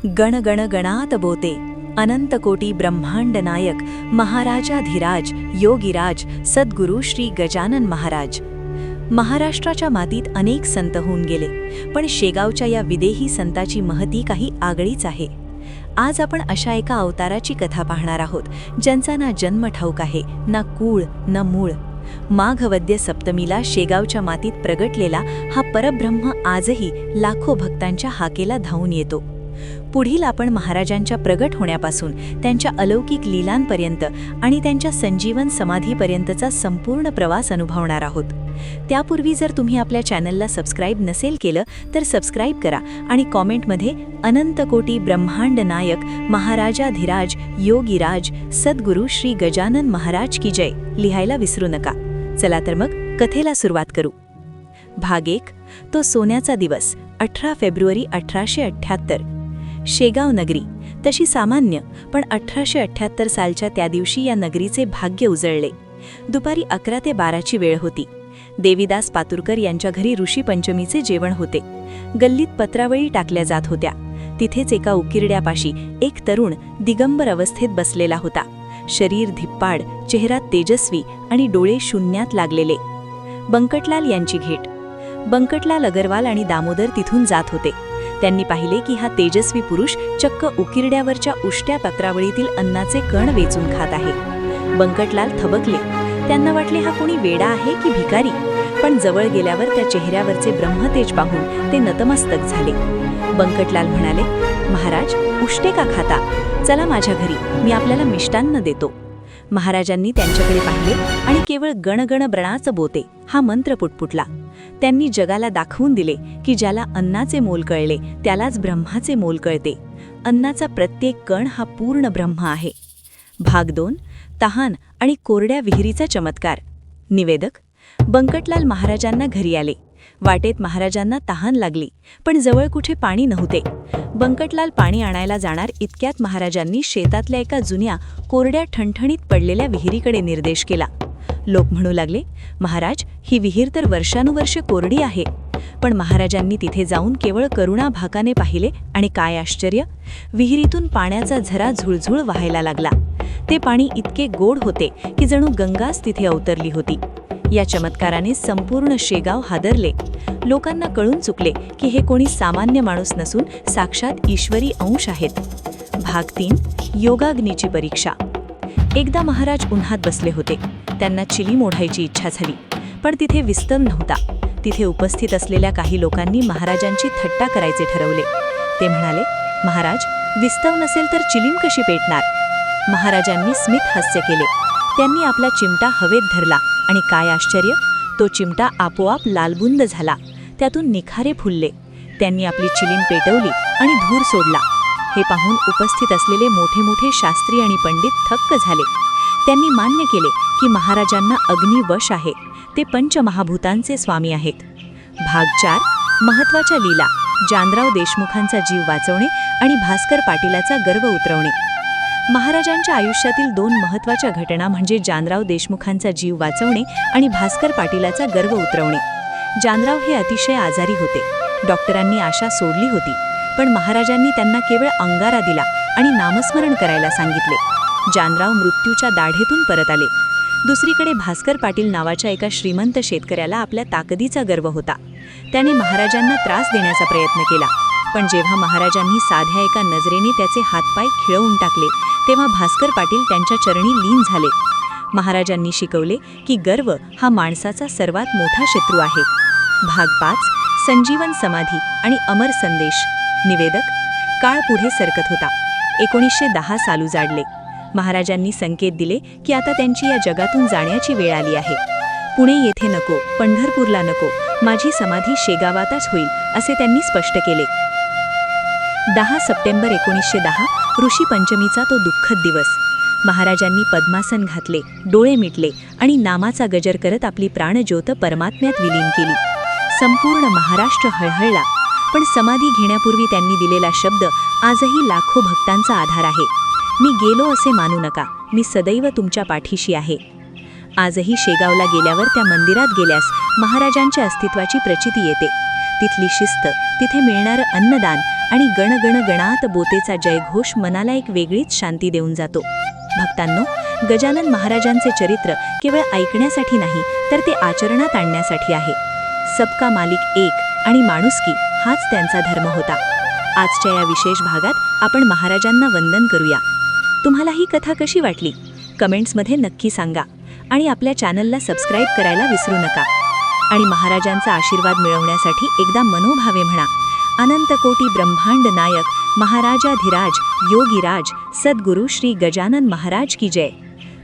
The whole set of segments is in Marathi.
गण गण गणात बोते अनंत कोटी ब्रह्मांड नायक महाराजाधिराज योगीराज सद्गुरू श्री गजानन महाराज. महाराष्ट्राच्या मातीत अनेक संत होऊन गेले, पण शेगावच्या या विदेही संताची महती काही आगळीच आहे. आज आपण अशा एका अवताराची कथा पाहणार आहोत, ज्यांचा ना जन्म ठाऊक आहे, ना कुळ ना मूळ. माघ वद्य सप्तमीला शेगावच्या मातीत प्रगटलेला हा परब्रह्म आजही लाखो भक्तांच्या हाकेला धावून येतो. पुढील आपण महाराजांच्या प्रगट होण्यापासून त्यांच्या अलौकिक लीलांपर्यंत आणि त्यांच्या संजीवन समाधीपर्यंतचा संपूर्ण प्रवास अनुभवणार आहोत. त्यापूर्वी जर तुम्ही आपल्या चॅनलला सबस्क्राईब नसेल केलं तर सबस्क्राईब करा आणि कॉमेंटमध्ये अनंत कोटी ब्रह्मांड नायक महाराजाधिराज योगीराज सद्गुरू श्री गजानन महाराज की जय लिहायला विसरू नका. चला तर मग कथेला सुरुवात करू. भाग 1. तो सोन्याचा दिवस. 18 फेब्रुवारी 1878. शेगाव नगरी तशी सामान्य, पण 1878 सालच्या त्या दिवशी या नगरीचे भाग्य उजळले. दुपारी 11 ते 12ची वेळ होती. देवीदास पातुरकर यांच्या घरी ऋषी पंचमीचे जेवण होते. गल्लीत पत्रावळी टाकल्या जात होत्या. तिथेच एका उकिरड्यापाशी एक तरुण दिगंबर अवस्थेत बसलेला होता. शरीर धिप्पाड, चेहरा तेजस्वी आणि डोळे शून्यात लागलेले. बंकटलाल यांची घेट. बंकटलाल अगरवाल आणि दामोदर तिथून जात होते. त्यांनी पाहिले की हा तेजस्वी पुरुष चक्क उकिरड्यावरच्या उष्ट्या पत्रावळीतील अन्नाचे कण वेचून खात आहे. बंकटलाल थबकले. त्यांना वाटले हा कोणी वेडा आहे की भिकारी, पण जवळ गेल्यावर त्या चेहऱ्यावरचे ब्रह्मतेज पाहून ते नतमस्तक झाले. बंकटलाल म्हणाले, महाराज, उष्टे का खाता? चला माझ्या घरी, मी आपल्याला मिष्टान्न देतो. महाराजांनी त्यांच्याकडे पाहिले आणि केवळ गणगण ब्रणाचं बोते हा मंत्र पुटपुटला. त्यांनी जगाला दाखवून दिले की ज्याला अन्नाचे मोल कळले त्यालाच ब्रह्माचे मोल कळते. अन्नाचा प्रत्येक कण हा पूर्ण ब्रह्म आहे. भाग 2. तहान आणि कोरड्या विहिरीचा चमत्कार. निवेदक. बंकटलाल महाराजांना घरी आले. वाटेत महाराजांना तहान लागली, पण जवळ कुठे पाणी नव्हते. बंकटलाल पाणी आणायला जाणार इतक्यात महाराजांनी शेतातल्या एका जुन्या कोरड्या ठणठणीत पडलेल्या विहिरीकडे निर्देश केला. लोक म्हणू लागले, महाराज, ही विहीर तर वर्षानुवर्षे कोरडी आहे. पण महाराजांनी तिथे जाऊन केवळ करुणाभाकाने पाहिले आणि काय आश्चर्य, विहिरीतून पाण्याचा झरा झुळझुळ वाहायला लागला. ते पाणी इतके गोड होते की जणू गंगाच तिथे अवतरली होती. या चमत्काराने संपूर्ण शेगाव हादरले. लोकांना कळून चुकले की हे कोणी सामान्य माणूस नसून साक्षात ईश्वरी अंश आहेत. भाग 3. योगाग्नीची परीक्षा. एकदा महाराज उन्हात बसले होते. त्यांना चिलीम ओढायची इच्छा झाली, पण तिथे विस्तव नव्हता. तिथे उपस्थित असलेल्या काही लोकांनी महाराजांची थट्टा करायचे ठरवले. ते म्हणाले, महाराज, विस्तव नसेल तर चिलीम कशी पेटणार? महाराजांनी स्मित हास्य केले. त्यांनी आपला चिमटा हवेत धरला आणि काय आश्चर्य, तो चिमटा आपोआप लालबुंद झाला. त्यातून निखारे फुलले. त्यांनी आपली चिलीम पेटवली आणि धूर सोडला. हे पाहून उपस्थित असलेले मोठे मोठे शास्त्री आणि पंडित थक्क झाले. त्यांनी मान्य केले की महाराजांना अग्नी वश आहे. ते पंचमहाभूतांचे स्वामी आहेत. भाग 4. महत्त्वाच्या लीला. जानराव देशमुखांचा जीव वाचवणे आणि भास्कर पाटीलाचा गर्व उतरवणे. महाराजांच्या आयुष्यातील 2 महत्त्वाच्या घटना म्हणजे जानराव देशमुखांचा जीव वाचवणे आणि भास्कर पाटीलाचा गर्व उतरवणे. जानराव हे अतिशय आजारी होते. डॉक्टरांनी आशा सोडली होती, पण महाराजांनी त्यांना केवळ अंगारा दिला आणि नामस्मरण करायला सांगितले. जानराव मृत्यूच्या दाढेतून परत आले. दुसरीकडे भास्कर पाटील नावाच्या एका श्रीमंत शेतकऱ्याला आपल्या ताकदीचा गर्व होता. त्याने महाराजांना त्रास देण्याचा प्रयत्न केला, पण जेव्हा महाराजांनी साध्या एका नजरेने त्याचे हातपाय खिळवून टाकले तेव्हा भास्कर पाटील त्यांच्या चरणी लीन झाले. महाराजांनी शिकवले की गर्व हा माणसाचा सर्वात मोठा शत्रू आहे. भाग 5. संजीवन समाधी आणि अमर संदेश. निवेदक. काळ पुढे सरकत होता. 1910 साल उजाडले. महाराजांनी संकेत दिले की आता त्यांची या जगातून जाण्याची वेळ आली आहे. पुणे येथे नको, पंढरपूरला नको, माझी समाधी शेगावातच होईल, असे त्यांनी स्पष्ट केले. 10 सप्टेंबर 1910 ऋषी पंचमीचा तो दुःखद दिवस. महाराजांनी पद्मासन घातले, डोळे मिटले आणि नामाचा गजर करत आपली प्राणज्योत परमात्म्यात विलीन केली. संपूर्ण महाराष्ट्र हळहळला, पण समाधी घेण्यापूर्वी त्यांनी दिलेला शब्द आजही लाखो भक्तांचा आधार आहे. मी गेलो असे मानू नका, मी सदैव तुमच्या पाठीशी आहे. आजही शेगावला गेल्यावर त्या मंदिरात गेल्यास महाराजांच्या अस्तित्वाची प्रचिती येते. तिथली शिस्त, तिथे मिळणारं अन्नदान आणि गण गण गणात बोतेचा जयघोष मनाला एक वेगळीच शांती देऊन जातो. भक्तांनो, गजानन महाराजांचे चरित्र केवळ ऐकण्यासाठी नाही तर ते आचरणात आणण्यासाठी आहे. सबका मालिक एक आणि माणुसकी हाच त्यांचा धर्म होता. आजच्या या विशेष भागात आपण महाराजांना वंदन करूया. तुम्हाला ही कथा कशी वाटली? कमेंट्समध्ये नक्की सांगा आणि आपल्या चॅनलला सबस्क्राईब करायला विसरू नका. आणि महाराजांचा आशीर्वाद मिळवण्यासाठी एकदा मनोभावे म्हणा, अनंत कोटी ब्रह्मांड नायक महाराजाधिराज योगीराज सद्गुरू श्री गजानन महाराज की जय.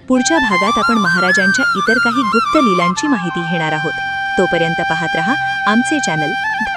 पुढच्या भागात आपण महाराजांच्या इतर काही गुप्त लीलांची माहिती घेणार आहोत. तोपर्यंत पाहत रहा आमचे चॅनल.